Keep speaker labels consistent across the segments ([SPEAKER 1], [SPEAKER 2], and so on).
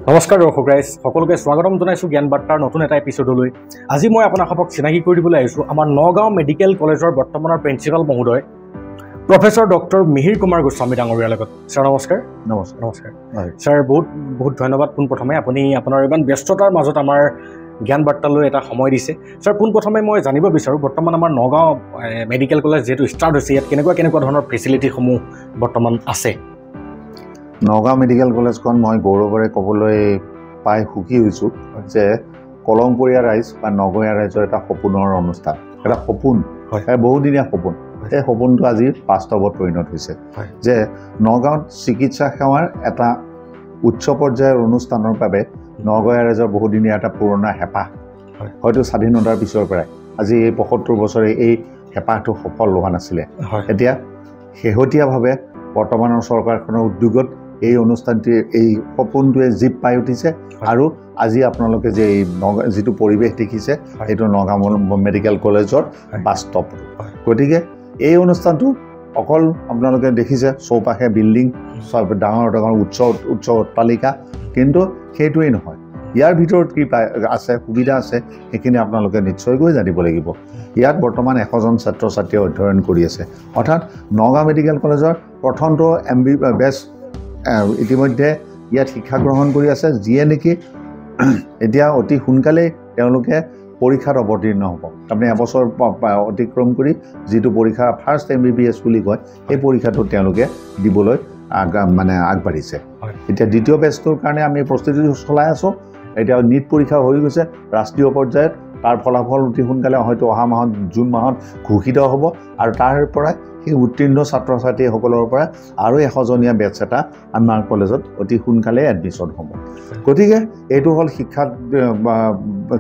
[SPEAKER 1] নমস্কাৰ দৰ্শক ৰাইজ সকলোকে স্বাগতম জনাইছোঁ জ্ঞান বাৰ্তাৰ নতুন এটা এপিছডলৈ। আজি মই আপোনালোকক চিনাকি কৰি দিবলৈ আহিছোঁ আমাৰ নগাঁও মেডিকেল কলেজৰ বৰ্তমানৰ প্ৰিন্সিপাল মহোদয় প্ৰফেসৰ ডক্টৰ মিহিৰ কুমাৰ গোস্বামী ডাঙৰীয়াৰ লগত। ছাৰ নমস্কাৰ।
[SPEAKER 2] নমস্কাৰ।
[SPEAKER 1] নমস্কাৰ ছাৰ, বহুত ধন্যবাদ পোনপ্ৰথমে আপুনি আপোনাৰ ইমান ব্যস্ততাৰ মাজত আমাৰ জ্ঞান বাৰ্তালৈ এটা সময় দিছে। ছাৰ, পোনপ্ৰথমে মই জানিব বিচাৰোঁ বৰ্তমান আমাৰ নগাঁও মেডিকেল কলেজ যিহেতু ষ্টাৰ্ট হৈছে, ইয়াত কেনেকুৱা ধৰণৰ ফেচিলিটিসমূহ বৰ্তমান আছে?
[SPEAKER 2] নগাঁও মেডিকেল কলেজখন মই গৌৰৱেৰে ক'বলৈ পাই সুখী হৈছোঁ যে কলমপৰীয়া ৰাইজ বা নগঞা ৰাইজৰ এটা সপোনৰ অনুষ্ঠান, এটা সপোন, বহুদিনীয়া সপোন। সেই সপোনটো আজি বাস্তৱত পৰিণত হৈছে যে নগাঁৱত চিকিৎসা সেৱাৰ এটা উচ্চ পৰ্যায়ৰ অনুষ্ঠানৰ বাবে নগঞা ৰাইজৰ বহুদিনীয়া এটা পুৰণা হেঁপাহ, হয়তো স্বাধীনতাৰ পিছৰ পৰাই আজি এই ৭৫ বছৰে এই হেঁপাহটো সফল হোৱা নাছিলে। এতিয়া শেহতীয়াভাৱে বৰ্তমানৰ চৰকাৰখনৰ উদ্যোগত এই অনুষ্ঠানটিৰ এই সপোনটোৱে জীপ পাই উঠিছে আৰু আজি আপোনালোকে যে এই যিটো পৰিৱেশ দেখিছে সেইটো নগাঁও মেডিকেল কলেজৰ বাস্তৱ। গতিকে এই অনুষ্ঠানটো অকল আপোনালোকে দেখিছে চৌপাশে বিল্ডিং, ডাঙৰ ডাঙৰ উচ্চ অট্টালিকা, কিন্তু সেইটোৱেই নহয়, ইয়াৰ ভিতৰত কি আছে, সুবিধা আছে, সেইখিনি আপোনালোকে নিশ্চয়কৈ জানিব লাগিব। ইয়াত বৰ্তমান 100জন ছাত্ৰ ছাত্ৰীয়ে অধ্যয়ন কৰি আছে, অৰ্থাৎ নগাঁও মেডিকেল কলেজৰ প্ৰথমটো MBBS ইতিমধ্যে ইয়াত শিক্ষা গ্ৰহণ কৰি আছে, যিয়ে নেকি এতিয়া অতি সোনকালেই তেওঁলোকে পৰীক্ষাত অৱতীৰ্ণ হ'ব। তাৰমানে এবছৰ অতিক্ৰম কৰি যিটো পৰীক্ষা ফাৰ্ষ্ট MBBS বুলি কয়, সেই পৰীক্ষাটো তেওঁলোকে দিবলৈ আগবাঢ়িছে। এতিয়া দ্বিতীয় বেচটোৰ কাৰণে আমি প্ৰস্তুতি চলাই আছোঁ। এতিয়া নীট পৰীক্ষা হৈ গৈছে ৰাষ্ট্ৰীয় পৰ্যায়ত, তাৰ ফলাফল অতি সোনকালে হয়তো অহা মাহত জুন মাহত ঘোষিত হ'ব আৰু তাৰ পৰা সেই উত্তীৰ্ণ ছাত্ৰ ছাত্ৰীসকলৰ পৰা আৰু 100জনীয়া বেটছ এটা আমাৰ কলেজত অতি সোনকালে এডমিশ্যন হ'ব। গতিকে এইটো হ'ল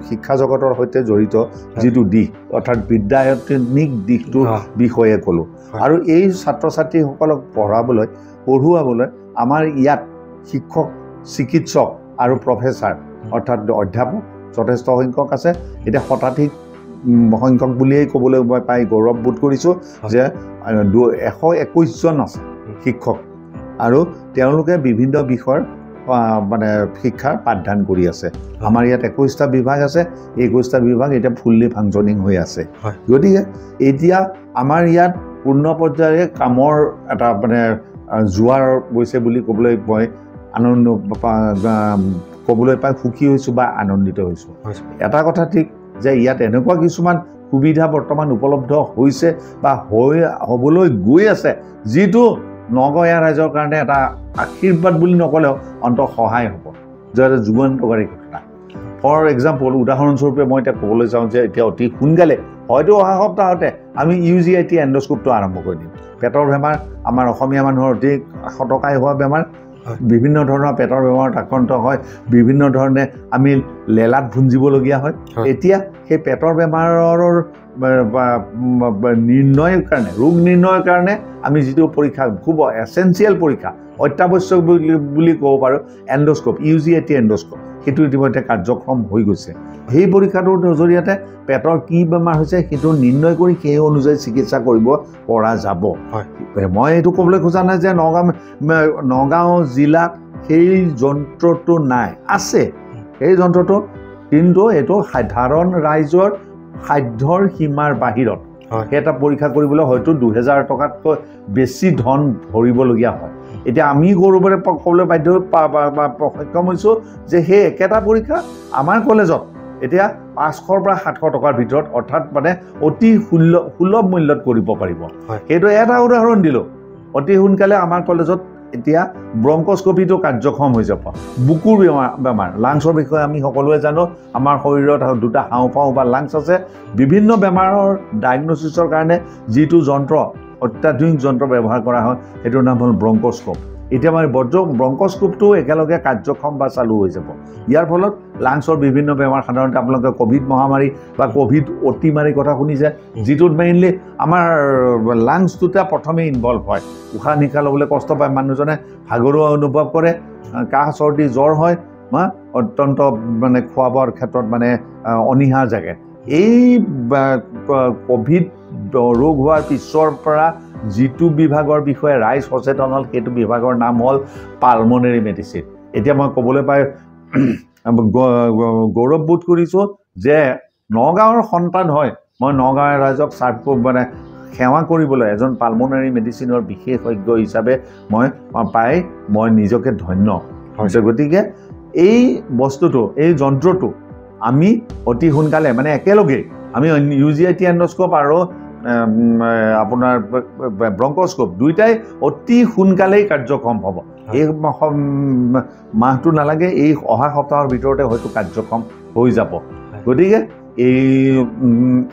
[SPEAKER 2] শিক্ষা জগতৰ সৈতে জড়িত যিটো দিশ, অৰ্থাৎ বিদ্যায়তনিক দিশটোৰ বিষয়ে ক'লোঁ। আৰু এই ছাত্ৰ ছাত্ৰীসকলক পঢ়ুৱাবলৈ আমাৰ ইয়াত শিক্ষক, চিকিৎসক আৰু প্ৰফেচাৰ অৰ্থাৎ অধ্যাপক যথেষ্ট সংখ্যক আছে। এতিয়া শতাধিক সংখ্যক বুলিয়েই ক'বলৈ মই পাই গৌৰৱবোধ কৰিছোঁ যে 121জন আছে শিক্ষক, আৰু তেওঁলোকে বিভিন্ন বিষয়ৰ শিক্ষাৰ পাঠদান কৰি আছে। আমাৰ ইয়াত 21টা বিভাগ আছে, 21টা বিভাগ এতিয়া ফুল্লি ফাংচনিং হৈ আছে। গতিকে এতিয়া আমাৰ ইয়াত পূৰ্ণ পৰ্যায়ে কামৰ এটা যোৱাৰ গৈছে বুলি ক'বলৈ মই ক'বলৈ পাই সুখী হৈছোঁ বা আনন্দিত হৈছোঁ। এটা কথা ঠিক যে ইয়াত এনেকুৱা কিছুমান সুবিধা বৰ্তমান উপলব্ধ হৈছে বা হ'বলৈ গৈ আছে, যিটো নগঞা ৰাইজৰ কাৰণে এটা আশীৰ্বাদ বুলি নক'লেও অন্তত সহায় হ'ব, যে যুগান্তকাৰী ঘটনা। ফৰ এক্সাম্পল, উদাহৰণস্বৰূপে মই এতিয়া ক'বলৈ যাওঁ যে এতিয়া অতি সোনকালে হয়তো অহা সপ্তাহতে আমি UGIT এণ্ডস্কোপটো আৰম্ভ কৰি দিম। পেটৰ বেমাৰ আমাৰ অসমীয়া মানুহৰ অতি সতকাই হোৱা বেমাৰ, বিভিন্ন ধৰণৰ পেটৰ বেমাৰত আক্ৰান্ত হয়, বিভিন্ন ধৰণে আমি লেলাত ভুঞ্জিবলগীয়া হয়। এতিয়া সেই পেটৰ বেমাৰৰ নিৰ্ণয়ৰ কাৰণে, ৰোগ নিৰ্ণয়ৰ কাৰণে আমি যিটো পৰীক্ষা, খুব এছেঞ্চিয়েল পৰীক্ষা, অত্যাৱশ্যক বুলি ক'ব পাৰোঁ, এণ্ডস্কোপ, UGIT এণ্ডস্কোপ, সেইটো ইতিমধ্যে কাৰ্যক্ষম হৈ গৈছে। সেই পৰীক্ষাটোৰ জৰিয়তে পেটৰ কি বেমাৰ হৈছে সেইটো নিৰ্ণয় কৰি সেই অনুযায়ী চিকিৎসা কৰিব পৰা যাব। মই এইটো ক'বলৈ খোজা নাই যে নগাঁও জিলাত সেই যন্ত্ৰটো নাই, আছে সেই যন্ত্ৰটো, কিন্তু এইটো সাধাৰণ ৰাইজৰ সাধ্যৰ সীমাৰ বাহিৰত। সেই এটা পৰীক্ষা কৰিবলৈ হয়তো 2000 টকাতকৈ বেছি ধন ভৰিবলগীয়া হয়। এতিয়া আমি গৌৰৱেৰে ক'বলৈ সক্ষম হৈছোঁ যে সেই একেটা পৰীক্ষা আমাৰ কলেজত এতিয়া 500 পৰা 700 টকাৰ ভিতৰত, অৰ্থাৎ অতি সুলভ মূল্যত কৰিব পাৰিব। সেইটো এটা উদাহৰণ দিলোঁ। অতি সোনকালে আমাৰ কলেজত এতিয়া ব্ৰংকস্কপিটো কাৰ্যক্ষম হৈ যাব। বুকুৰ বেমাৰ, লাংছৰ বিষয়ে আমি সকলোৱে জানো, আমাৰ শৰীৰত 2টা হাওঁফাওঁ বা লাংছ আছে। বিভিন্ন বেমাৰৰ ডায়েগনচিছৰ কাৰণে যিটো যন্ত্ৰ, অত্যাধুনিক যন্ত্ৰ ব্যৱহাৰ কৰা হয়, সেইটোৰ নাম হ'ল ব্ৰংকস্কোপ। এতিয়া ব্ৰংকস্কোপটো একেলগে কাৰ্যক্ষম বা চালু হৈ যাব। ইয়াৰ ফলত লাংছৰ বিভিন্ন বেমাৰ, সাধাৰণতে আপোনালোকে ক'ভিড মহামাৰী বা ক'ভিড অতিমাৰীৰ কথা শুনিছে, যিটোত মেইনলি আমাৰ লাংছটোতে প্ৰথমেই ইনভলভ হয়। উশাহ নিশাহ ল'বলৈ কষ্ট পায়, মানুহজনে ভাগৰুৱা অনুভৱ কৰে, কাহ চৰ্দি জ্বৰ হয়, অত্যন্ত খোৱা বোৱাৰ ক্ষেত্ৰত অনীহা জাগে। এই ক'ভিড ৰোগ হোৱাৰ পিছৰ পৰা যিটো বিভাগৰ বিষয়ে ৰাইজ সচেতন হ'ল, সেইটো বিভাগৰ নাম হ'ল পালমনেৰী মেডিচিন। এতিয়া মই ক'বলৈ পাই গৌৰৱবোধ কৰিছোঁ যে নগাঁৱৰ সন্তান হয় মই নগাঁৱৰ ৰাইজক মানে সেৱা কৰিবলৈ এজন পালমোনাৰী মেডিচিনৰ বিশেষজ্ঞ হিচাপে মই নিজকে ধন্য হৈছে। গতিকে এই বস্তুটো এই যন্ত্ৰটো আমি অতি সোনকালে মানে একেলগে আমি UGIT এণ্ডস্কোপ আৰু আপোনাৰ ব্ৰংকস্কোপ দুইটাই অতি সোনকালেই কাৰ্যক্ষম হ'ব। এই মাহটো নালাগে, এই অহা সপ্তাহৰ ভিতৰতে হয়তো কাৰ্যক্ষম হৈ যাব। গতিকে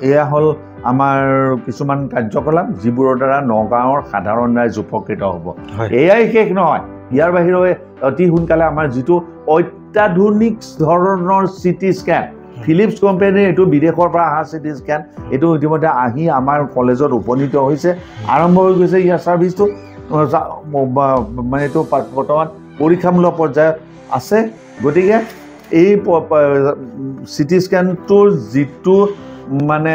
[SPEAKER 2] এয়া হ'ল আমাৰ কিছুমান কাৰ্যকলাপ যিবোৰৰ দ্বাৰা নগাঁৱৰ সাধাৰণ ৰাইজ উপকৃত হ'ব। এয়াই শেষ নহয়, ইয়াৰ বাহিৰে অতি সোনকালে আমাৰ যিটো অত্যাধুনিক ধৰণৰ CT স্কেন, ফিলিপছ কোম্পানীৰ এইটো বিদেশৰ পৰা অহা CT স্কেন, এইটো ইতিমধ্যে আহি আমাৰ কলেজত উপনীত হৈছে, আৰম্ভ হৈ গৈছে ইয়াৰ ছাৰ্ভিচটো। মানে এইটো বৰ্তমান পৰীক্ষামূলক পৰ্যায়ত আছে। গতিকে এই CT স্কেনটোৰ যিটো মানে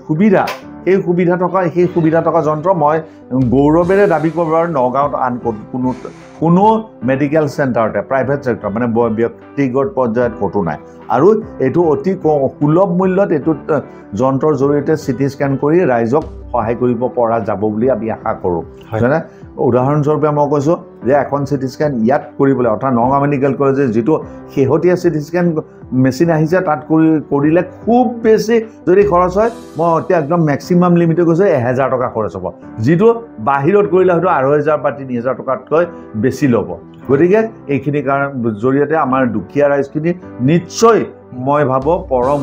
[SPEAKER 2] সুবিধা, সেই সুবিধা থকা যন্ত্ৰ মই গৌৰৱেৰে দাবী কৰিব পাৰোঁ নগাঁৱত আন কোনো মেডিকেল চেণ্টাৰতে প্ৰাইভেট চেক্টৰ মানে ব্যক্তিগত পৰ্যায়ত ক'তো নাই। আৰু এইটো অতি সুলভ মূল্যত এইটো যন্ত্ৰৰ জৰিয়তে CT স্কেন কৰি ৰাইজক সহায় কৰিব পৰা যাব বুলি আমি আশা কৰোঁ। যেনে উদাহৰণস্বৰূপে মই কৈছোঁ যে এখন CT স্কেন ইয়াত কৰিবলৈ অৰ্থাৎ নগাঁও মেডিকেল কলেজৰ যিটো শেহতীয়া CT স্কেন মেচিন আহিছে তাত কৰিলে খুব বেছি যদি খৰচ হয়, মই এতিয়া একদম মেক্সিমাম লিমিটে কৈছোঁ 1000 টকা খৰচ হ'ব, যিটো বাহিৰত কৰিলে হয়তো 2500 বা 3000 টকাতকৈ বেছি ল'ব। গতিকে এইখিনি জৰিয়তে আমাৰ দুখীয়া ৰাইজখিনি নিশ্চয় মই ভাবোঁ পৰম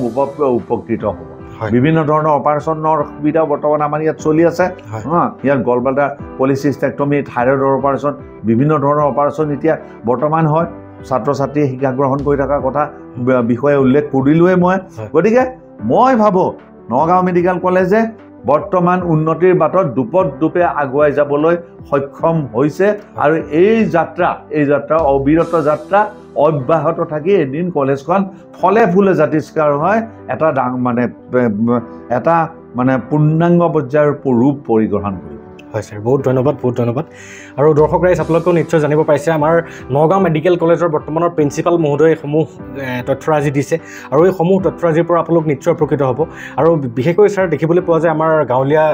[SPEAKER 2] উপকৃত হ'ব। বিভিন্ন ধৰণৰ অপাৰেশ্যনৰ সুবিধা বৰ্তমান আমাৰ ইয়াত চলি আছে। ইয়াত গলব্লাডাৰ পলিচিষ্টেক্টমি, থাইৰয়ডৰ অপাৰেশ্যন, বিভিন্ন ধৰণৰ অপাৰেশ্যন এতিয়া বৰ্তমান হয়। ছাত্ৰ ছাত্ৰীয়ে শিক্ষা গ্ৰহণ কৰি থকাৰ কথা বিষয়ে উল্লেখ কৰিলোৱে মই। গতিকে মই ভাবোঁ নগাঁও মেডিকেল কলেজে বৰ্তমান উন্নতিৰ বাটত দুপে আগুৱাই যাবলৈ সক্ষম হৈছে আৰু এই যাত্ৰা অবিৰত যাত্ৰা অব্যাহত থাকি এদিন কলেজখন ফলে ফুলে জাতিষ্কাৰ হয় এটা মানে পূৰ্ণাংগ পৰ্যায়ৰ ৰূপ পৰিগ্ৰহণ কৰিব।
[SPEAKER 1] হয় স্যাৰ, বহুত ধন্যবাদ। আৰু দৰ্শক ৰাইজ আপোনালোকেও নিশ্চয় জানিব পাৰিছে আমাৰ নগাঁও মেডিকেল কলেজৰ বৰ্তমানৰ প্ৰিন্সিপাল মহোদয়ে এইসমূহ তথ্যৰাজি দিছে আৰু এইসমূহ তথ্যৰাজিৰ পৰা আপোনালোক নিশ্চয় উপকৃত হ'ব। আৰু বিশেষকৈ ছাৰ দেখিবলৈ পোৱা যায় আমাৰ গাঁৱলীয়া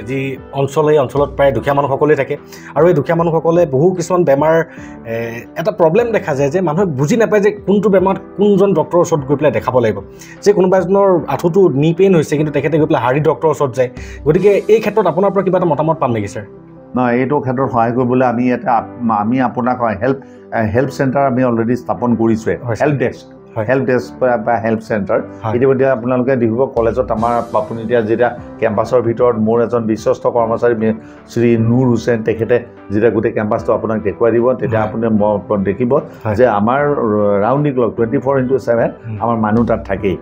[SPEAKER 1] যি অঞ্চল, এই অঞ্চলত প্ৰায় দুখীয়া মানুহসকলেই থাকে আৰু এই দুখীয়া মানুহসকলে বহু কিছুমান বেমাৰ এটা প্ৰব্লেম দেখা যায় যে মানুহে বুজি নাপায় যে কোনটো বেমাৰত কোনজন ডক্টৰৰ ওচৰত গৈ পেলাই দেখাব লাগিব। যে কোনোবা এজনৰ আঁঠুটো নি পেইন হৈছে কিন্তু তেখেতে গৈ পেলাই হাৰ্ডি ডক্টৰৰ ওচৰত যায়। গতিকে এই ক্ষেত্ৰত আপোনাৰ পৰা কিবা এটা মতামত পাম নেকি ছাৰ?
[SPEAKER 2] নহয়, এইটো ক্ষেত্ৰত সহায় কৰিবলৈ আমি আপোনাক হেল্প চেণ্টাৰ আমি অলৰেডি স্থাপন কৰিছোঁৱে। হেল্প ডেস্ক বা হেল্প চেণ্টাৰ ইতিমধ্যে আপোনালোকে দেখিব কলেজত আমাৰ আপুনি যেতিয়া কেম্পাছৰ ভিতৰত মোৰ এজন বিশ্বস্ত কৰ্মচাৰী শ্ৰী নুৰ হুছেইন তেখেতে যেতিয়া গোটেই কেম্পাছটো আপোনাক দেখুৱাই দিব, তেতিয়া আপুনি দেখিব যে আমাৰ ৰাউণ্ড দি ক্লক 24/7 আমাৰ মানুহ তাত থাকেই।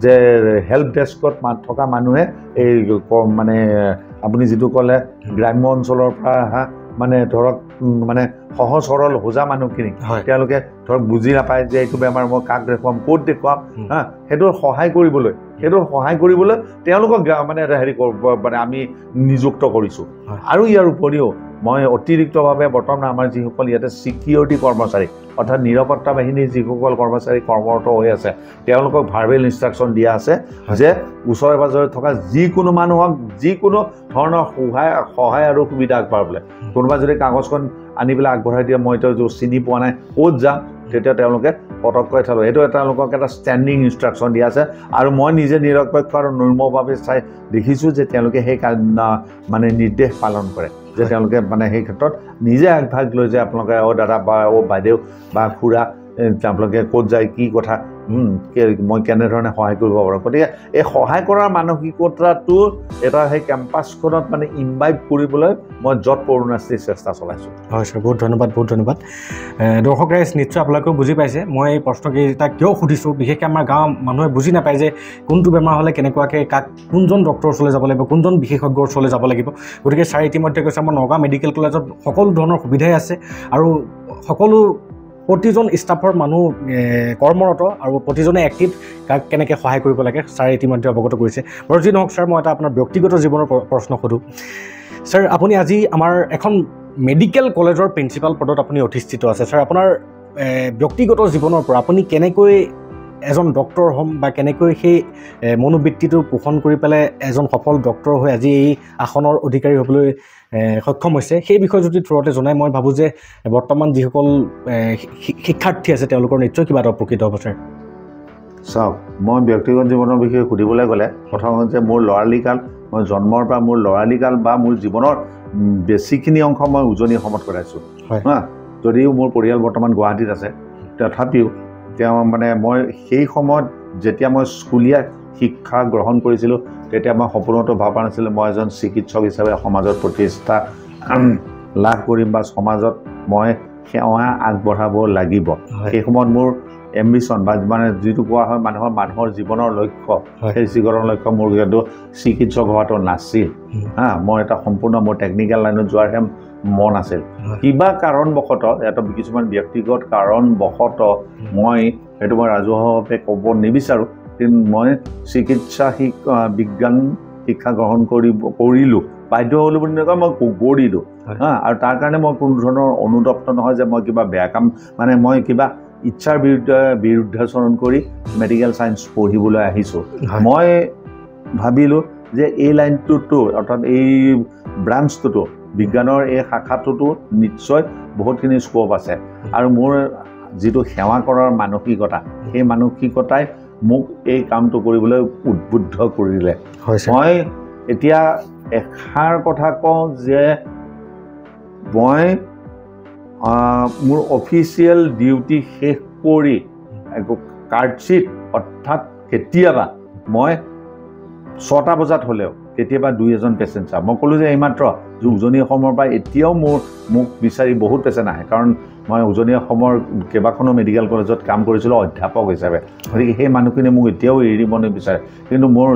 [SPEAKER 2] যে হেল্প ডেস্কত থকা মানুহে এই মানে আপুনি যিটো ক'লে গ্ৰাম্য অঞ্চলৰ পৰা অহা মানে ধৰক মানে সহজ সৰল হোজা মানুহখিনি তেওঁলোকে ধৰক বুজি নাপায় যে এইটো বেমাৰ মই কাক দেখুৱাম, ক'ত দেখুৱাম, সেইটো সহায় কৰিবলৈ তেওঁলোকক মানে মানে আমি নিযুক্ত কৰিছোঁ। আৰু ইয়াৰ উপৰিও মই অতিৰিক্তভাৱে বৰ্তমান আমাৰ যিসকল ইয়াতে ছিকিউৰিটি কৰ্মচাৰী অৰ্থাৎ নিৰাপত্তা বাহিনীৰ যিসকল কৰ্মচাৰী কৰ্মৰত হৈ আছে তেওঁলোকক ভাৰ্বেল ইনষ্ট্ৰাকশ্যন দিয়া আছে যে ওচৰে পাজৰে থকা যিকোনো মানুহক যিকোনো ধৰণৰ সহায় আৰু সুবিধা আগবঢ়াবলৈ। কোনোবা যদি কাগজখন আনি পেলাই আগবঢ়াই দিয়ে, মই এতিয়া চিনি পোৱা নাই ক'ত যাম, তেতিয়া তেওঁলোকে পটককৈ চালোঁ। এইটো তেওঁলোকক এটা ষ্টেণ্ডিং ইনষ্ট্ৰাকশ্যন দিয়া আছে আৰু মই নিজে নিৰপেক্ষ আৰু নৰ্মভাৱে চাই দেখিছোঁ যে তেওঁলোকে সেই মানে নিৰ্দেশ পালন কৰে যে তেওঁলোকে মানে সেই ক্ষেত্ৰত নিজে আগভাগ লৈ যে আপোনালোকে দাদা বা বাইদেউ বা খুৰা আপোনালোকে ক'ত যায়, কি কথা, মই কেনেধৰণে সহায় কৰিব পাৰোঁ। গতিকে এই সহায় কৰাৰ মানসিকতাটো এটা সেই কেম্পাছখনত মানে ইনভাইট কৰিবলৈ মই য'ত পৰোনাস্তি চেষ্টা চলাইছোঁ।
[SPEAKER 1] হয় ছাৰ, বহুত ধন্যবাদ। দৰ্শক ৰাইজ নিশ্চয় আপোনালোকেও বুজি পাইছে মই এই প্ৰশ্নকেইটা কিয় সুধিছোঁ। বিশেষকৈ আমাৰ গাঁৱৰ মানুহে বুজি নাপায় যে কোনটো বেমাৰ হ'লে কেনেকুৱাকৈ কোনজন ডক্টৰৰ ওচৰলৈ যাব লাগিব, কোনজন বিশেষজ্ঞৰ ওচৰলৈ যাব লাগিব। গতিকে ছাৰ ইতিমধ্যে কৈছে আমাৰ নগাঁও মেডিকেল কলেজত সকলো ধৰণৰ সুবিধাই আছে আৰু প্ৰতিজন ষ্টাফৰ মানুহ কৰ্মৰত আৰু প্ৰতিজনে এক্টিভ, কাক কেনেকৈ সহায় কৰিব লাগে ছাৰে ইতিমধ্যে অৱগত কৰিছে। বাৰু যি নহওক ছাৰ, মই এটা আপোনাৰ ব্যক্তিগত জীৱনৰ প্ৰশ্ন সোধোঁ। ছাৰ, আপুনি আজি আমাৰ এখন মেডিকেল কলেজৰ প্ৰিন্সিপাল পদত আপুনি অধিষ্ঠিত আছে। ছাৰ, আপোনাৰ ব্যক্তিগত জীৱনৰ পৰা আপুনি কেনেকৈ এজন ডক্টৰ হ'ম বা কেনেকৈ সেই মনোবৃত্তিটো পোষণ কৰি পেলাই এজন সফল ডক্টৰ হৈ আজি এই আসনৰ অধিকাৰী হ'বলৈ সক্ষম হৈছে সেই বিষয়ে যদি থ্ৰুতে জনাই মই ভাবোঁ যে বৰ্তমান যিসকল শিক্ষাৰ্থী আছে তেওঁলোকৰ নিশ্চয় কিবা এটা উপকৃত হ'ব ছাৰ
[SPEAKER 2] চাওক মই ব্যক্তিগত জীৱনৰ বিষয়ে সুধিবলৈ গ'লে প্ৰথম যে মোৰ ল'ৰালিকাল মই জন্মৰ পৰা মোৰ ল'ৰালিকাল বা মোৰ জীৱনৰ বেছিখিনি অংশ মই উজনি অসমত কটাইছোঁ যদিও মোৰ পৰিয়াল বৰ্তমান গুৱাহাটীত আছে তথাপিও তেওঁ মানে মই সেই সময়ত যেতিয়া মই স্কুলীয়া শিক্ষা গ্ৰহণ কৰিছিলোঁ তেতিয়া মই সপোনতো ভবা নাছিলোঁ মই এজন চিকিৎসক হিচাপে সমাজত প্ৰতিষ্ঠা লাভ কৰিম বা সমাজত মই সেৱা আগবঢ়াব লাগিব সেই সময়ত মোৰ এম্বিশ্যন বা মানে যিটো কোৱা হয় মানুহৰ জীৱনৰ লক্ষ্য সেই জীৱনৰ লক্ষ্য মোৰ কিন্তু চিকিৎসক হোৱাটো নাছিল মই এটা সম্পূৰ্ণ মোৰ টেকনিকেল লাইনত যোৱাৰহে মন আছিল কিবা কাৰণবশতঃ এটা কিছুমান ব্যক্তিগত কাৰণবশতঃ মই সেইটো মই ৰাজহুৱাভাৱে ক'ব নিবিচাৰোঁ কিন্তু মই চিকিৎসা বিজ্ঞান শিক্ষা গ্ৰহণ কৰিলোঁ বাধ্য হ'লোঁ বুলি নকয় মই কৰিলোঁ আৰু তাৰ কাৰণে মই কোনো ধৰণৰ অনুতপ্ত নহয় যে মই কিবা বেয়া কাম মানে মই কিবা ইচ্ছাৰ বিৰুদ্ধাচৰণ কৰি মেডিকেল ছায়েন্স পঢ়িবলৈ আহিছোঁ মই ভাবিলোঁ যে এই লাইনটোতো অৰ্থাৎ এই ব্ৰাঞ্চটোতো বিজ্ঞানৰ এই শাখাটোতো নিশ্চয় বহুতখিনি স্ক'প আছে আৰু মোৰ যিটো সেৱা কৰাৰ মানসিকতা সেই মানসিকতাই মোক এই কামটো কৰিবলৈ উদ্বুদ্ধ কৰিলে মই এতিয়া এষাৰ কথা কওঁ যে মই মোৰ অফিচিয়েল ডিউটি শেষ কৰি কাৰ্ডশ্বীট অৰ্থাৎ কেতিয়াবা মই 6টা বজাত হ'লেও কেতিয়াবা 2-এজন পেচেণ্ট চাওঁ মই ক'লোঁ যে এইমাত্ৰ উজনি অসমৰ পৰা এতিয়াও মোক বিচাৰি বহুত পেচেণ্ট আহে কাৰণ মই উজনি অসমৰ কেইবাখনো মেডিকেল কলেজত কাম কৰিছিলোঁ অধ্যাপক হিচাপে গতিকে সেই মানুহখিনি মোক এতিয়াও এৰিব নিবিচাৰে কিন্তু মোৰ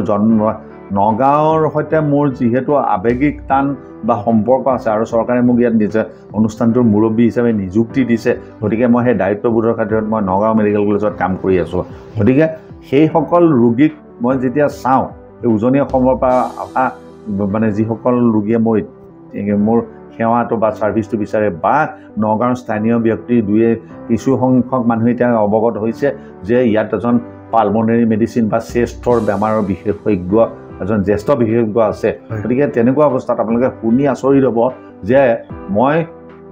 [SPEAKER 2] নগাঁৱৰ সৈতে মোৰ যিহেতু আৱেগিক টান বা সম্পৰ্ক আছে আৰু চৰকাৰে মোক ইয়াত নিজে অনুষ্ঠানটোৰ মুৰব্বী হিচাপে নিযুক্তি দিছে গতিকে মই সেই দায়িত্ববোধৰ খাতিৰত মই নগাঁও মেডিকেল কলেজত কাম কৰি আছোঁ গতিকে সেইসকল ৰোগীক মই যেতিয়া চাওঁ এই উজনি অসমৰ পৰা অহা মানে যিসকল ৰোগীয়ে মোৰ সেৱাটো বা ছাৰ্ভিচটো বিচাৰে বা নগাঁৱৰ স্থানীয় ব্যক্তি কিছু সংখ্যক মানুহ এতিয়া অৱগত হৈছে যে ইয়াত এজন পালমনেৰী মেডিচিন বা চেষ্টৰ বেমাৰৰ বিশেষজ্ঞ এজন জ্যেষ্ঠ বিশেষজ্ঞ আছে গতিকে তেনেকুৱা অৱস্থাত আপোনালোকে শুনি আচৰিত হ'ব যে মই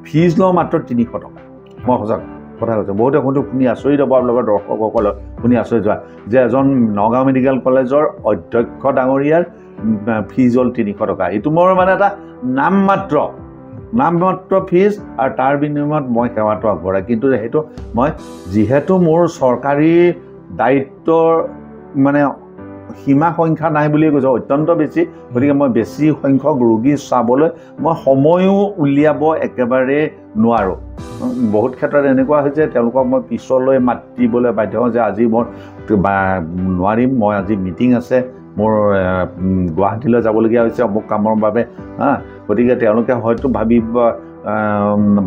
[SPEAKER 2] ফিজ লওঁ মাত্ৰ 300 টকা মই সঁচা কথা কৈছোঁ বহুতে শুনি আচৰিত হ'ব আপোনালোকৰ দৰ্শকসকলক শুনি আচৰিত হোৱা যে এজন নগাঁও মেডিকেল কলেজৰ অধ্যক্ষ ডাঙৰীয়াৰ ফিজ হ'ল 300 টকা এইটো মোৰ মানে এটা নামমাত্ৰ ফিজ আৰু তাৰ বিনিময়ত মই সেৱাটো আগবঢ়াই কিন্তু সেইটো মই যিহেতু মোৰ চৰকাৰী দায়িত্বৰ মানে সীমা সংখ্যা নাই বুলিয়ে কৈছোঁ অত্যন্ত বেছি গতিকে মই বেছি সংখ্যক ৰোগী চাবলৈ মই সময়ো উলিয়াব একেবাৰে নোৱাৰোঁ বহুত ক্ষেত্ৰত এনেকুৱা হৈছে তেওঁলোকক মই পিছলৈ মাতিবলৈ বাধ্য হওঁ যে আজি মই নোৱাৰিম মই আজি মিটিং আছে মোৰ গুৱাহাটীলৈ যাবলগীয়া হৈছে অমুক কামৰ বাবে গতিকে তেওঁলোকে হয়তো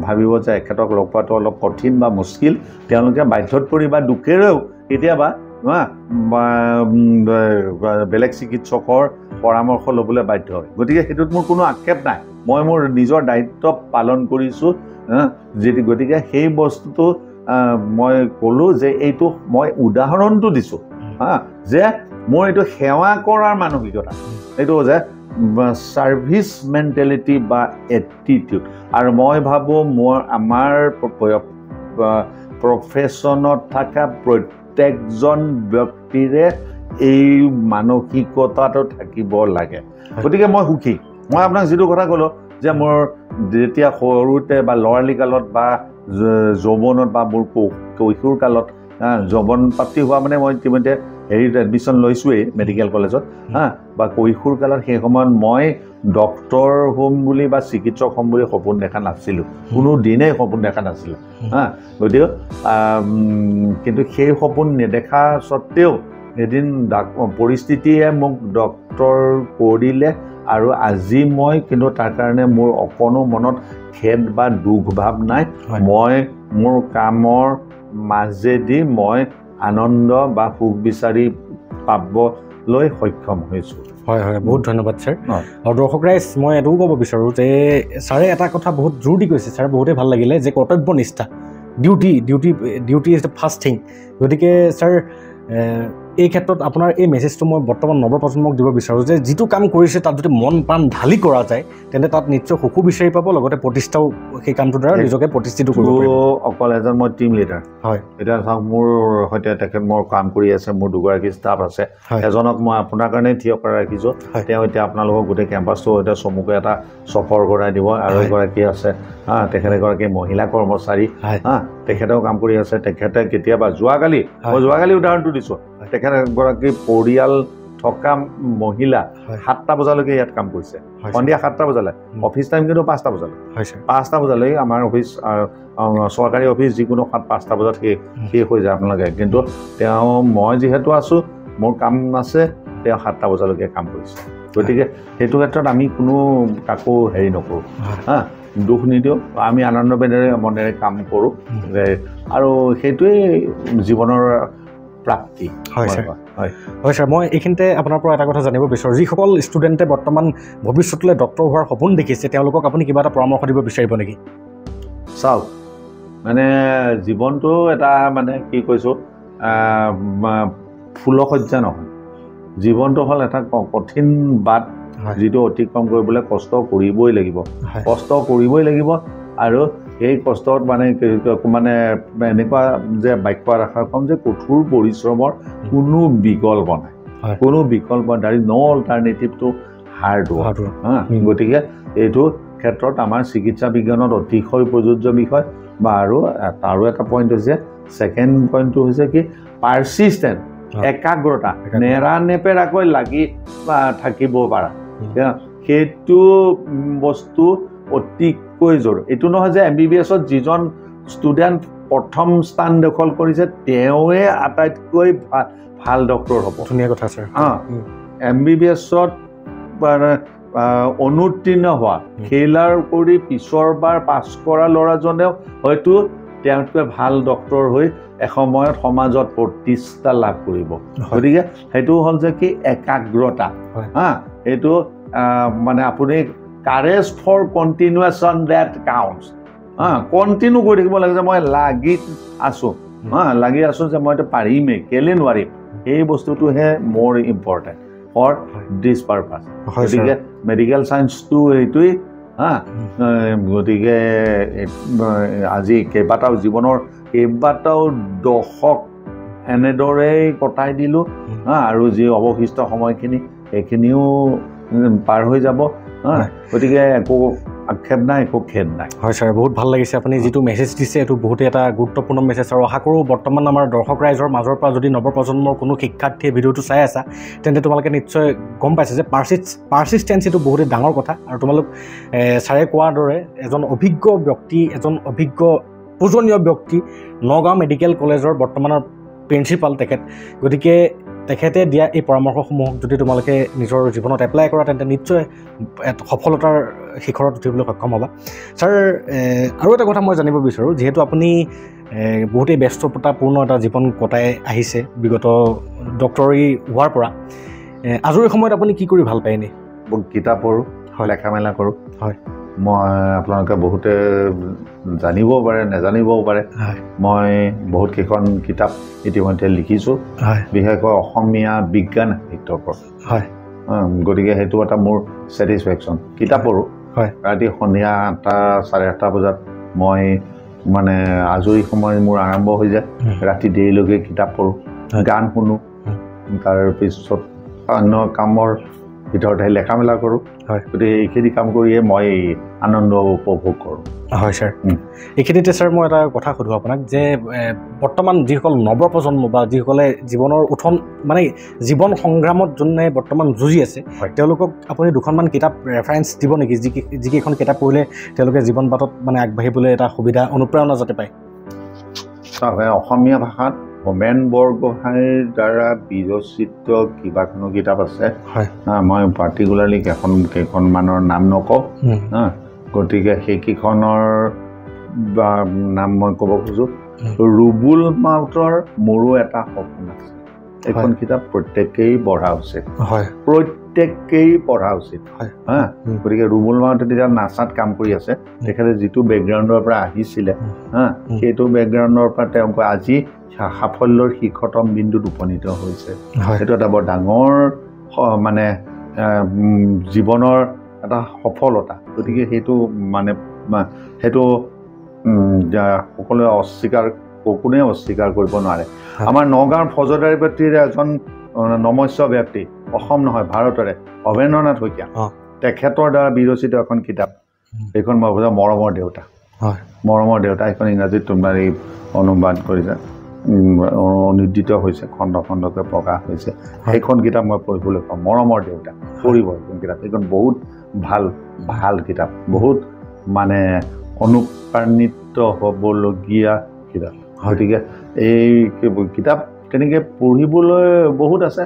[SPEAKER 2] ভাবিব যে এখেতক লগ পোৱাটো অলপ কঠিন বা মুস্কিল তেওঁলোকে বাধ্যত পৰি বা দুখেৰেও কেতিয়াবা বেলেগ চিকিৎসকৰ পৰামৰ্শ ল'বলৈ বাধ্য হয় গতিকে সেইটোত মোৰ কোনো আক্ষেপ নাই মই মোৰ নিজৰ দায়িত্ব পালন কৰিছোঁ গতিকে সেই বস্তুটো মই ক'লোঁ যে এইটো মই উদাহৰণটো দিছোঁ যে মোৰ এইটো সেৱা কৰাৰ মানসিকতা এইটো যে ছাৰ্ভিচ মেণ্টেলিটি বা এটিটিউড আৰু মই ভাবোঁ আমাৰ প্ৰফেশ্যনত থকা প্ৰত্যেকজন ব্যক্তিৰে এই মানসিকতাটো থাকিব লাগে গতিকে মই সুখী মই আপোনাক যিটো কথা ক'লোঁ যে মোৰ যেতিয়া সৰুতে বা ল'ৰালিকালত বা যৌৱনত বা মোৰ কৈশোৰ কালত যৌৱন প্ৰাপ্তি হোৱা মানে মই ইতিমধ্যে হেৰিত এডমিশ্যন লৈছোঁৱেই মেডিকেল কলেজত বা কৈশোৰ কালত সেই সময়ত মই ডক্টৰ হ'ম বুলি বা চিকিৎসক হ'ম বুলি সপোন দেখা নাছিলোঁ কোনো দিনেই সপোন দেখা নাছিলোঁ গতিকে কিন্তু সেই সপোন নেদেখা স্বত্তেও এদিন পৰিস্থিতিয়ে মোক ডক্টৰ কৰিলে আৰু আজি মই কিন্তু তাৰ কাৰণে মোৰ অকণো মনত খেদ বা দুখ ভাৱ নাই মই মোৰ কামৰ মাজেদি মই আনন্দ বা সুখ বিচাৰি পাবলৈ সক্ষম হৈছোঁ
[SPEAKER 1] হয় হয় বহুত ধন্যবাদ ছাৰ আৰু দৰ্শক ৰাইজ মই এইটোও ক'ব বিচাৰোঁ যে ছাৰে এটা কথা বহুত জোৰ দি কৈছে ছাৰ বহুতেই ভাল লাগিলে যে কৰ্তব্যনিষ্ঠা duty is the first thing গতিকে ছাৰ এই ক্ষেত্ৰত আপোনাৰ এই মেছেজটো মই বৰ্তমান নৱপ্ৰজন্মক দিব বিচাৰোঁ যে যিটো কাম কৰিছে তাত যদি মন প্ৰাণ ঢালি কৰা যায় তেন্তে তাত নিশ্চয় সুখো বিচাৰি পাব লগতে প্ৰতিষ্ঠাও সেই কামটোৰ দ্বাৰা নিজকে প্ৰতিষ্ঠিত কৰিব পাৰিব
[SPEAKER 2] অকল এজন মই টিম লিডাৰ
[SPEAKER 1] হয়
[SPEAKER 2] এতিয়া চাওক মোৰ সৈতে তেখেত মোৰ কাম কৰি আছে মোৰ দুগৰাকী ষ্টাফ আছে এজনক মই আপোনাৰ কাৰণে থিয় কৰাই ৰাখিছোঁ তেওঁ এতিয়া আপোনালোকক গোটেই কেম্পাছটো এতিয়া চমুকৈ এটা সফৰ কৰাই দিব আৰু এগৰাকী আছে তেখেত এগৰাকী মহিলা কৰ্মচাৰী তেখেতেও কাম কৰি আছে তেখেতে কেতিয়াবা যোৱাকালি মই উদাহৰণটো দিছোঁ তেখেত এগৰাকী পৰিয়াল থকা মহিলা 7টা বজালৈকে ইয়াত কাম কৰিছে সন্ধিয়া 7টা বজালৈ অফিচ টাইম কিন্তু 5টা বজালৈ 5টা বজালৈ আমাৰ অফিচ চৰকাৰী অফিচ যিকোনো 5টা বজাত শেষ হৈ যায় আপোনালোকে কিন্তু তেওঁ মই যিহেতু আছোঁ মোৰ কাম আছে তেওঁ 7টা বজালৈকে কাম কৰিছে গতিকে সেইটো ক্ষেত্ৰত আমি কোনো কাকো হেৰি নকৰোঁ দুখ নিদিওঁ আমি আনন্দ মনেৰে কাম কৰোঁ আৰু সেইটোৱেই জীৱনৰ প্ৰাপ্তি
[SPEAKER 1] হয় ছাৰ মই এইখিনিতে আপোনাৰ পৰা এটা কথা জানিব বিচাৰোঁ যিসকল ষ্টুডেণ্টে বৰ্তমান ভৱিষ্যতলৈ ডক্টৰ হোৱাৰ সপোন দেখিছে তেওঁলোকক আপুনি কিবা এটা পৰামৰ্শ দিব বিচাৰিব নেকি
[SPEAKER 2] চাওক মানে জীৱনটো এটা মানে কি কৈছোঁ ফুলসজ্জা নহয় জীৱনটো হ'ল এটা কঠিন বাট যিটো অতিক্ৰম কৰিবলৈ কষ্ট কৰিবই লাগিব আৰু এই কষ্টত মানে এনেকুৱা যে বাক্য ৰাখাৰ কম যে কঠোৰ পৰিশ্ৰমৰ কোনো বিকল্প নাই there is no' alternative to hard work গতিকে এইটো ক্ষেত্ৰত আমাৰ চিকিৎসা বিজ্ঞানত অতিশয় প্ৰযোজ্য বিষয় বা আৰু এটা পইণ্ট হৈছে ছেকেণ্ড পইণ্টটো হৈছে কি পাৰ্চিষ্টেণ্ট একাগ্ৰতা নেৰানেপেৰাকৈ লাগি থাকিব পাৰা সেইটো বস্তু অতিকৈ জৰুৰী এইটো নহয় যে MBBSত যিজন ষ্টুডেণ্ট প্ৰথম স্থান দখল কৰিছে তেওঁৱে আটাইতকৈ ভাল ডক্টৰ হ'ব
[SPEAKER 1] ধুনীয়া কথা ছাৰ
[SPEAKER 2] MBBSত অনুত্তীৰ্ণ হোৱা ফেইলাৰ কৰি পিছৰবাৰ পাছ কৰা ল'ৰাজনেও হয়তো তেওঁতকৈ ভাল ডক্টৰ হৈ এসময়ত সমাজত প্ৰতিষ্ঠা লাভ কৰিব গতিকে সেইটো হ'ল যে কি একাগ্ৰতা এইটো মানে আপুনি কাৰেজ ফৰ কণ্টিনিউৱেশ্যন ডেট কাউণ্টছ কণ্টিনিউ কৰি থাকিব লাগে যে মই লাগি আছোঁ যে মই এইটো পাৰিমেই কেলৈ নোৱাৰিম এই বস্তুটোহে মোৰ ইম্পৰ্টেণ্ট ফৰ দিছ পাৰপাছ গতিকে মেডিকেল চায়েন্সটো এইটোৱেই গতিকে আজি জীৱনৰ কেইবাটাও দশক এনেদৰেই কটাই দিলোঁ আৰু যি অৱশিষ্ট সময়খিনি সেইখিনিও পাৰ হৈ যাব গতিকে একো আক্ষেপ নাই একো খেদ নাই
[SPEAKER 1] হয় ছাৰ বহুত ভাল লাগিছে আপুনি যিটো মেছেজ দিছে এইটো বহুতেই এটা গুৰুত্বপূৰ্ণ মেছেজ আৰু আশা কৰোঁ বৰ্তমান আমাৰ দৰ্শক ৰাইজৰ মাজৰ পৰা যদি নৱপ্ৰজন্মৰ কোনো শিক্ষাৰ্থীয়ে ভিডিঅ'টো চাই আছা তেন্তে তোমালোকে নিশ্চয় গম পাইছে যে পাৰ্চিষ্টেঞ্চ এইটো বহুতেই ডাঙৰ কথা আৰু তোমালোক ছাৰে কোৱাৰ দৰে এজন অভিজ্ঞ ব্যক্তি এজন অভিজ্ঞ পূজনীয় ব্যক্তি নগাঁও মেডিকেল কলেজৰ বৰ্তমানৰ প্ৰিন্সিপাল তেখেত গতিকে তেখেতে দিয়া এই পৰামৰ্শসমূহক যদি তোমালোকে নিজৰ জীৱনত এপ্লাই কৰা তেন্তে নিশ্চয় সফলতাৰ শিখৰত উঠিবলৈ সক্ষম হ'বা ছাৰ আৰু এটা কথা মই জানিব বিচাৰোঁ যিহেতু আপুনি বহুতেই ব্যস্ততাপূৰ্ণ এটা জীৱন কটাই আহিছে বিগত ডক্টৰী হোৱাৰ পৰা আজৰি সময়ত আপুনি কি কৰি ভাল পায় এনেই
[SPEAKER 2] কিতাপ পঢ়োঁ লেখা মেলা কৰোঁ
[SPEAKER 1] হয়
[SPEAKER 2] মই আপোনালোকে বহুতে জানিবও পাৰে নাজানিবও পাৰে মই বহুতকেইখন কিতাপ ইতিমধ্যে লিখিছোঁ বিশেষকৈ অসমীয়া বিজ্ঞান সাহিত্যৰ ওপৰত গতিকে সেইটো এটা মোৰ ছেটিছফেকশ্যন কিতাপ পঢ়োঁ ৰাতি সন্ধিয়া 8টা 8:30 বজাত মই মানে আজৰি সময় মোৰ আৰম্ভ হৈ যায় ৰাতি দেৰিলৈকে কিতাপ পঢ়োঁ গান শুনো তাৰপিছত অন্য কামৰ ভিতৰতে লেখা মেলা কৰোঁ গতিকে এইখিনি কাম কৰিয়ে মই আনন্দ উপভোগ কৰোঁ
[SPEAKER 1] হয় ছাৰ এইখিনিতে ছাৰ মই এটা কথা সুধোঁ আপোনাক যে বৰ্তমান যিসকল নৱপ্ৰজন্ম বা যিসকলে জীৱনৰ জীৱন সংগ্ৰামত যোনে বৰ্তমান যুঁজি আছে তেওঁলোকক আপুনি দুখনমান কিতাপ ৰেফাৰেঞ্চ দিব নেকি যিকেইখন কিতাপ পঢ়িলে তেওঁলোকে জীৱন বাটত আগবাঢ়িবলৈ এটা সুবিধা অনুপ্ৰেৰণা যাতে পায়
[SPEAKER 2] অসমীয়া ভাষাত হোমেন বৰগোহাঁইৰ দ্বাৰা বিৰচিত কিবাখনো কিতাপ আছে মই পাৰ্টিকুলাৰলি কেইখনমানৰ নাম নকওঁ গতিকে সেইকেইখনৰ নাম মই ক'ব খোজোঁ ৰুবুল মাউতৰ মোৰো এটা সপোন আছে এইখন কিতাপ প্ৰত্যেকেই পঢ়া উচিত
[SPEAKER 1] হয়
[SPEAKER 2] প্ৰত্যেকেই পঢ়া উচিত
[SPEAKER 1] হয়
[SPEAKER 2] হা গতিকে ৰুবুল মাউতে তেতিয়া নাচাত কাম কৰি আছে তেখেতে যিটো বেকগ্ৰাউণ্ডৰ পৰা আহিছিলে হা সেইটো বেকগ্ৰাউণ্ডৰ পৰা তেওঁ আজি সাফল্যৰ শিখৰতম বিন্দুত উপনীত হৈছে সেইটো এটা বৰ ডাঙৰ মানে জীৱনৰ এটা সফলতা গতিকে সেইটো মানে সেইটো সকলোৱে কোনেও অস্বীকাৰ কৰিব নোৱাৰে আমাৰ নগাঁৱৰ ফৌজদাৰী ব্যক্তিৰ এজন নমস্য ব্যক্তি অসম নহয় ভাৰতৰে অভেন্দ্ৰনাথ শইকীয়া তেখেতৰ দ্বাৰা বিৰচিত এখন কিতাপ এইখন মই বুজা মৰমৰ দেউতা এইখন ইংৰাজীত তোমাৰ এই অনুবাদ কৰিছে অনুদিত হৈছে খণ্ড খণ্ডকৈ প্ৰকাশ হৈছে সেইখন কিতাপ মই পঢ়িবলৈ পাওঁ মৰমৰ দেউতা পঢ়িব এইখন কিতাপ এইখন বহুত ভাল কিতাপ বহুত মানে অনুপ্ৰাণিত হ'বলগীয়া কিতাপ গতিকে এই কিতাপ তেনেকৈ পঢ়িবলৈ বহুত আছে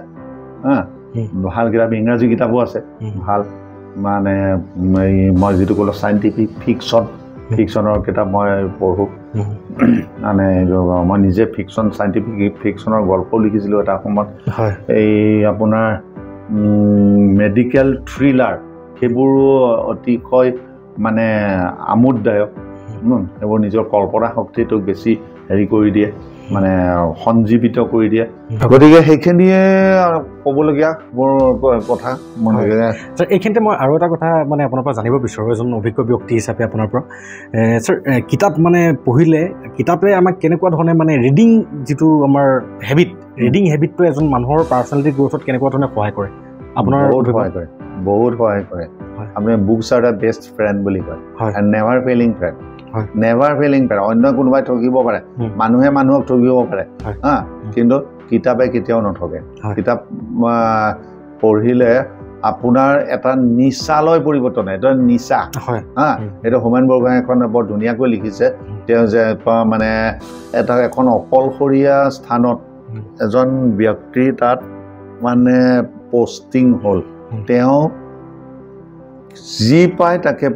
[SPEAKER 2] হা ভাল কিতাপ ইংৰাজী কিতাপো আছে ভাল মানে মই যিটো ক'লো চাইণ্টিফিক ফিকশ্যনৰ কিতাপ মই পঢ়োঁ মানে মই নিজে চাইণ্টিফিক ফিকশ্যনৰ গল্প লিখিছিলোঁ এটা সময়ত এই আপোনাৰ মেডিকেল থ্ৰিলাৰ সেইবোৰো অতিশয় মানে আমোদদায়ক সেইবোৰ নিজৰ কল্পনা শক্তিটোক বেছি হেৰি কৰি দিয়ে মানে সঞ্জীৱিত কৰি দিয়ে গতিকে সেইখিনিয়ে ক'বলগীয়া মোৰ কথা
[SPEAKER 1] এইখিনিতে মই আৰু এটা কথা মানে আপোনাৰ পৰা জানিব বিচাৰোঁ এজন অভিজ্ঞ ব্যক্তি হিচাপে আপোনাৰ পৰা ছাৰ কিতাপ মানে পঢ়িলে কিতাপে আমাক কেনেকুৱা ধৰণে মানে ৰিডিং যিটো আমাৰ ৰিডিং হেবিটটোৱে এজন মানুহৰ পাৰ্চনেলিটি গ্ৰ'থত কেনেকুৱা ধৰণে সহায় কৰে আপোনাৰ
[SPEAKER 2] বহুত সহায় কৰে আপুনি books are the best friend বুলি কয় এণ্ড নেভাৰ ফেইলিং ফ্ৰেণ্ড অন্য কোনোবাই ঠগিব পাৰে মানুহে মানুহক ঠগিব পাৰে হা কিন্তু কিতাপে কেতিয়াও নঠগে কিতাপ পঢ়িলে আপোনাৰ এটা নিচালৈ পৰিৱৰ্তন হয় এটা নিচা হা এইটো হোমেন বৰগোহাঁই এখন বৰ ধুনীয়াকৈ লিখিছে তেওঁ যে মানে এখন অকলশৰীয়া স্থানত এজন ব্যক্তি তাত মানে পষ্টিং হ'ল তেওঁ যি পায় তাকে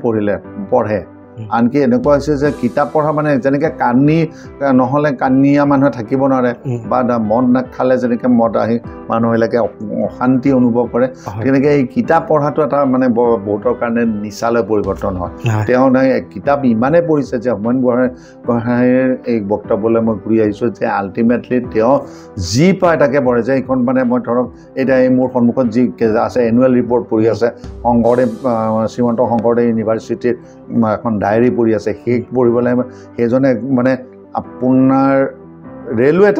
[SPEAKER 2] পঢ়ে আনকি এনেকুৱা হৈছে যে কিতাপ পঢ়া মানে যেনেকৈ নহ'লে কান্দিয়া মানুহে থাকিব নোৱাৰে বা মদ নাখালে যেনেকৈ মদ আহি মানুহবিলাকে অশান্তি অনুভৱ কৰে তেনেকৈ এই কিতাপ পঢ়াটো এটা মানে বহুতৰ কাৰণে নিচালৈ পৰিৱৰ্তন হয় তেওঁ কিতাপ ইমানেই পঢ়িছে যে হোমেন বৰগোহাঁইৰ এই বক্তব্যলৈ মই ঘূৰি আহিছোঁ যে আল্টিমেটলি তেওঁ যি পায় তাকে পঢ়ে যে এইখন মানে মই ধৰক এতিয়া এই মোৰ সন্মুখত যি আছে এনুৱেল ৰিপৰ্ট পঢ়ি আছে শ্ৰীমন্ত শংকৰদেৱ ইউনিভাৰ্চিটিৰ এখন ডায়েৰী পঢ়ি আছে সেই পঢ়িবলৈ সেইজনে মানে আপোনাৰ ৰেলৱে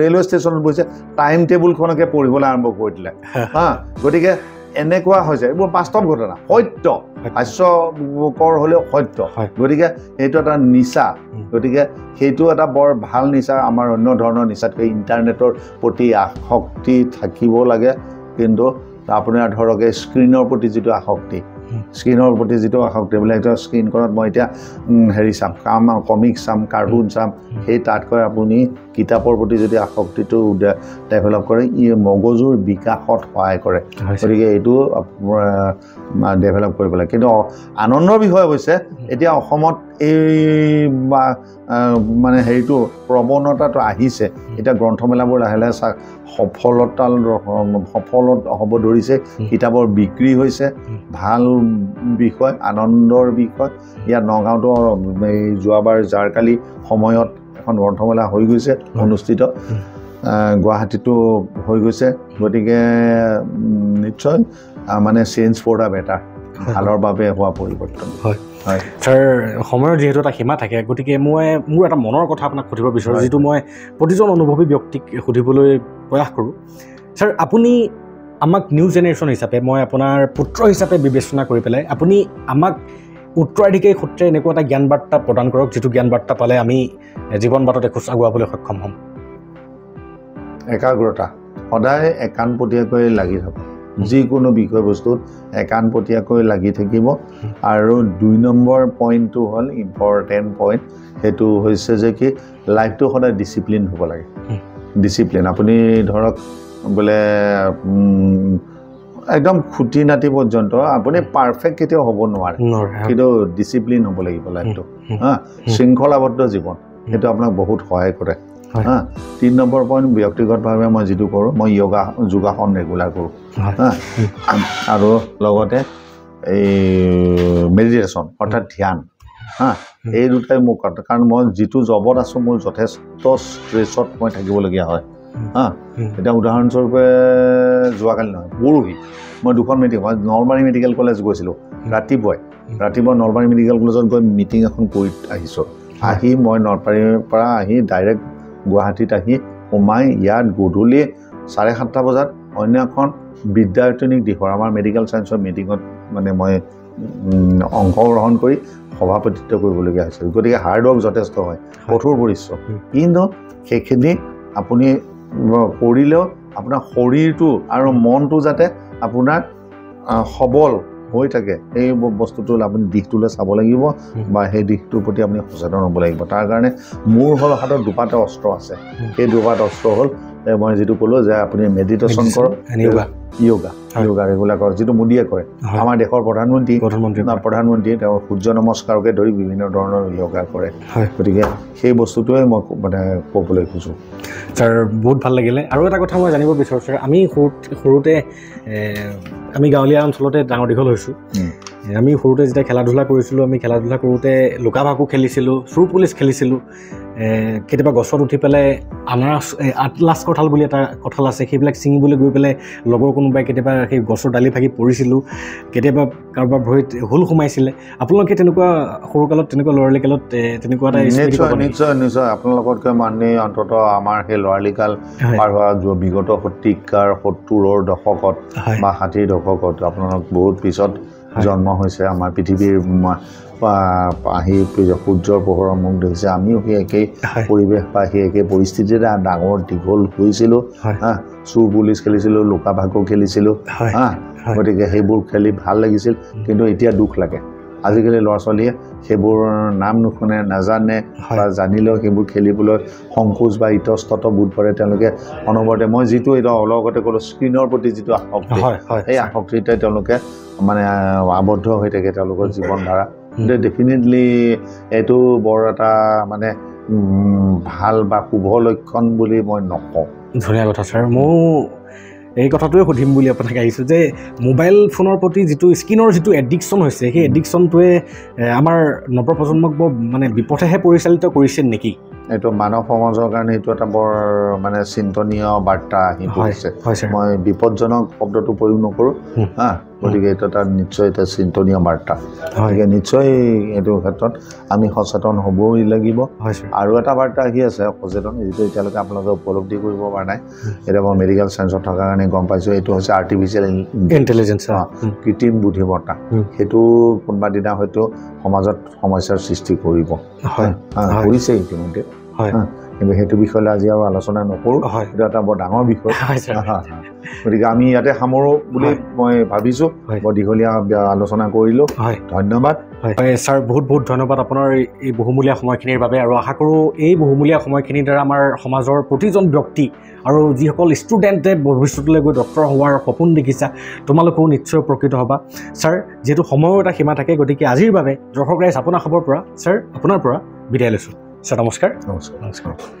[SPEAKER 2] ৰেলৱে ষ্টেচনত বহিছে টাইম টেবুলখনকে পঢ়িবলৈ আৰম্ভ কৰি দিলে হা গতিকে এনেকুৱা হৈছে এইবোৰ বাস্তৱ ঘটনা সত্য হাস্যকৰ হ'লেও সত্য গতিকে সেইটো এটা নিচা গতিকে সেইটো এটা বৰ ভাল নিচা আমাৰ অন্য ধৰণৰ নিচাতকৈ ইণ্টাৰনেটৰ প্ৰতি আসক্তি থাকিব লাগে কিন্তু আপোনাৰ ধৰক এই স্ক্ৰীনৰ প্ৰতি যিটো আসক্তি বোলে এতিয়া স্ক্ৰীনখনত মই এতিয়া হেৰি চাম কমিক চাম কাৰ্টুন চাম সেই তাতকৈ আপুনি কিতাপৰ প্ৰতি যদি আসক্তিটো ডেভেলপ কৰে ই মগজুৰ বিকাশত সহায় কৰে গতিকে এইটো ডেভেলপ কৰিব লাগে কিন্তু আনন্দৰ বিষয় হৈছে এতিয়া অসমত এই মানে হেৰিটো প্ৰৱণতাটো আহিছে এতিয়া গ্ৰন্থমেলাবোৰ লাহে লাহে সফল হ'ব ধৰিছে কিতাপৰ বিক্ৰী হৈছে ভাল বিষয় আনন্দৰ বিষয় ইয়াত নগাঁৱতো এই যোৱাবাৰ জাৰকালি সময়ত এখন গ্ৰন্থমেলা হৈ গৈছে অনুষ্ঠিত গুৱাহাটীতো হৈ গৈছে গতিকে নিশ্চয় মানে চেঞ্জ ফৰ দ্য বেটাৰ ভালৰ বাবে হোৱা পৰিৱৰ্তন
[SPEAKER 1] হয় ছাৰ সময়ৰ যিহেতু এটা সীমা থাকে গতিকে মই মোৰ এটা মনৰ কথা আপোনাক সুধিব বিচাৰোঁ যিটো মই প্ৰতিজন অনুভৱী ব্যক্তিক সুধিবলৈ প্ৰয়াস কৰোঁ ছাৰ আপুনি আমাক নিউ জেনেৰেশ্যন হিচাপে মই আপোনাৰ পুত্ৰ হিচাপে বিবেচনা কৰি পেলাই আপুনি আমাক উত্তৰাধিকাৰী সূত্ৰে এনেকুৱা এটা জ্ঞান বাৰ্তা প্ৰদান কৰক যিটো জ্ঞান বাৰ্তা পালে আমি জীৱন বাটত এখোজ আগুৱাবলৈ সক্ষম হ'ম
[SPEAKER 2] একাগ্ৰতা সদায় একাণপতীয়াকৈ লাগি থাকক যিকোনো বিষয়বস্তুত একাণপতীয়াকৈ লাগি থাকিব আৰু 2 নম্বৰ পইণ্টটো হ'ল ইম্পৰ্টেণ্ট পইণ্ট সেইটো হৈছে যে কি লাইফটো সদায় ডিচিপ্লিন হ'ব লাগে ডিচিপ্লিন আপুনি ধৰক বোলে একদম খুঁটি নাটি পৰ্যন্ত আপুনি পাৰফেক্ট কেতিয়াও হ'ব নোৱাৰে কিন্তু ডিচিপ্লিন হ'ব লাগিব লাইফটো হা শৃংখলাবদ্ধ জীৱন সেইটো আপোনাক বহুত সহায় কৰে হা 3 নম্বৰ পইণ্ট ব্যক্তিগতভাৱে মই যিটো কৰোঁ মই যোগাসন ৰেগুলাৰ কৰোঁ হা আৰু লগতে এই মেডিটেশ্যন অৰ্থাৎ ধ্যান হা এই দুটাই মোক কাৰণ মই যিটো জবত আছোঁ মোৰ যথেষ্ট ষ্ট্ৰেছত মই থাকিবলগীয়া হয় হা এতিয়া উদাহৰণস্বৰূপে যোৱাকালি নহয় পৰহি মই দুখন মিটিং মই নলবাৰী মেডিকেল কলেজ গৈছিলোঁ ৰাতিপুৱা নলবাৰী মেডিকেল কলেজত গৈ মিটিং এখন কৰি আহিছোঁ আহি মই নলবাৰীৰ পৰা আহি ডাইৰেক্ট গুৱাহাটীত আহি সোমাই ইয়াত গধূলি 7:30 বজাত অন্য এখন বিদ্যায়তনিক দিশৰ আমাৰ মেডিকেল ছায়েন্সৰ মিটিঙত মানে মই অংশগ্ৰহণ কৰি সভাপতিত্ব কৰিবলগীয়া হৈছিল গতিকে হাৰ্ড ৱৰ্ক যথেষ্ট হয় কঠোৰ পৰিশ্ৰম কিন্তু সেইখিনি আপুনি কৰিলেও আপোনাৰ শৰীৰটো আৰু মনটো যাতে আপোনাৰ সবল হৈ থাকে এই বস্তুটো আপুনি দিশটোলৈ চাব লাগিব বা সেই দিশটোৰ প্ৰতি আপুনি সচেতন হ'ব লাগিব তাৰ কাৰণে মোৰ হ'ল হাতত দুপাটা অস্ত্ৰ আছে সেই দুপাটা অস্ত্ৰ হ'ল মই যিটো ক'লো যে আপুনি মেডিটেশ্যন কৰক য়োগা ৰেগুলাৰ কৰক যিটো মোদীয়ে কৰে আমাৰ দেশৰ প্ৰধানমন্ত্ৰী তেওঁ সূৰ্য নমস্কাৰকে ধৰি বিভিন্ন ধৰণৰ য়োগা কৰে গতিকে সেই বস্তুটোৱে মই মানে ক'বলৈ খোজোঁ
[SPEAKER 1] ছাৰ বহুত ভাল লাগিলে আৰু এটা কথা মই জানিব বিচাৰোঁ ছাৰ আমি সৰুতে আমি গাঁৱলীয়া অঞ্চলতে ডাঙৰ দীঘল হৈছোঁ আমি সৰুতে যেতিয়া খেলা ধূলা কৰিছিলোঁ আমি খেলা ধূলা কৰোঁতে লুকা ভাকু খেলিছিলোঁ চোৰ পুলিচ খেলিছিলোঁ কেতিয়াবা গছত উঠি পেলাই আটলাছ কঁঠাল বুলি এটা কঁঠাল আছে সেইবিলাক ছিঙিবলৈ গৈ পেলাই লগৰ কোনোবাই কেতিয়াবা সেই গছৰ ডালি ভাগি পৰিছিলোঁ কেতিয়াবা কাৰোবাৰ ভৰিত হুল সোমাইছিলে আপোনালোকে তেনেকুৱা সৰুকালত তেনেকুৱা ল'ৰালিকালত তেনেকুৱা এটা
[SPEAKER 2] নিশ্চয় আপোনালোকতকৈ মানে অন্ততঃ আমাৰ সেই ল'ৰালিকাল পাৰ হোৱা বিগত শতিকাৰ 70ৰ দশকত বা 60ৰ দশকত আপোনালোক বহুত পিছত জন্ম হৈছে আমাৰ পৃথিৱীৰ আহি সূৰ্যৰ পোহৰৰ মুখ দেখিছে আমিও সেই একেই পৰিৱেশ বা সেই একেই পৰিস্থিতিতে ডাঙৰ দীঘল হৈছিলোঁ হা চোৰ পুলিচ খেলিছিলোঁ লুকা ভাকু খেলিছিলোঁ হা গতিকে সেইবোৰ খেলি ভাল লাগিছিল কিন্তু এতিয়া দুখ লাগে আজিকালি ল'ৰা ছোৱালীয়ে সেইবোৰ নাম নুশুনে নাজানে বা জানিলেও সেইবোৰ খেলিবলৈ সংকোচ বা ইতস্তত বোধ কৰে তেওঁলোকে অনবৰতে মই যিটো এতিয়া অলগতে ক'লোঁ স্ক্ৰীণৰ প্ৰতি যিটো আসক্তি সেই আসক্তিতে তেওঁলোকে মানে আবদ্ধ হৈ থাকে তেওঁলোকৰ জীৱন ধাৰা কিন্তু ডেফিনেটলি এইটো বৰ এটা মানে ভাল বা শুভ লক্ষণ বুলি মই নকওঁ
[SPEAKER 1] ধুনীয়া কথা ছাৰ মই এই কথাটোৱে সুধিম বুলি আপোনাক আহিছোঁ যে মোবাইল ফোনৰ প্ৰতি যিটো স্ক্ৰীণৰ যিটো এডিকশ্যন হৈছে সেই এডিকশ্যনটোৱে আমাৰ নৱপ্ৰজন্মক বৰ মানে বিপথেহে পৰিচালিত কৰিছে নেকি
[SPEAKER 2] এইটো মানৱ সমাজৰ কাৰণে এইটো এটা বৰ মানে চিন্তনীয় বাৰ্তা আহি পৰিছে মই বিপদজনক শব্দটো প্ৰয়োগ নকৰোঁ হা গতিকে এইটো এটা নিশ্চয় এটা চিন্তনীয় বাৰ্তা গতিকে নিশ্চয় এইটো ক্ষেত্ৰত আমি সচেতন হ'বই লাগিব আৰু এটা বাৰ্তা আহি আছে সচেতন যিটো এতিয়ালৈকে আপোনালোকে উপলব্ধি কৰিব পৰা নাই এতিয়া মই মেডিকেল ছায়েন্সত থকাৰ কাৰণে গম পাইছোঁ এইটো হৈছে আৰ্টিফিচিয়েল ইণ্টেলিজেঞ্চ কৃত্ৰিম বুদ্ধিমত্তা সেইটো কোনোবা দিনা হয়তো সমাজত সমস্যাৰ সৃষ্টি কৰিব কৰিছে ইতিমধ্যে কিন্তু সেইটো বিষয়লৈ আজি আৰু আলোচনা নকৰোঁ এইটো এটা বৰ ডাঙৰ বিষয় গতিকে আমি ইয়াতে সামৰোঁ বুলি মই ভাবিছোঁ বৰ দীঘলীয়া আলোচনা কৰিলোঁ ধন্যবাদ
[SPEAKER 1] ছাৰ বহুত বহুত ধন্যবাদ আপোনাৰ এই বহুমূলীয়া সময়খিনিৰ বাবে আৰু আশা কৰোঁ এই বহুমূলীয়া সময়খিনিৰ দ্বাৰা আমাৰ সমাজৰ প্ৰতিজন ব্যক্তি আৰু যিসকল ষ্টুডেণ্টে ভৱিষ্যতলৈ গৈ ডক্টৰ হোৱাৰ সপোন দেখিছা তোমালোকেও নিশ্চয় উপকৃত হ'বা ছাৰ যিহেতু সময়ৰ এটা সীমা থাকে গতিকে আজিৰ বাবে দৰ্শক ৰাইজ আপোনাৰ খবৰ পৰা ছাৰ আপোনাৰ পৰা বিদায় লৈছোঁ ছাৰ নমস্কাৰ
[SPEAKER 2] নমস্কাৰ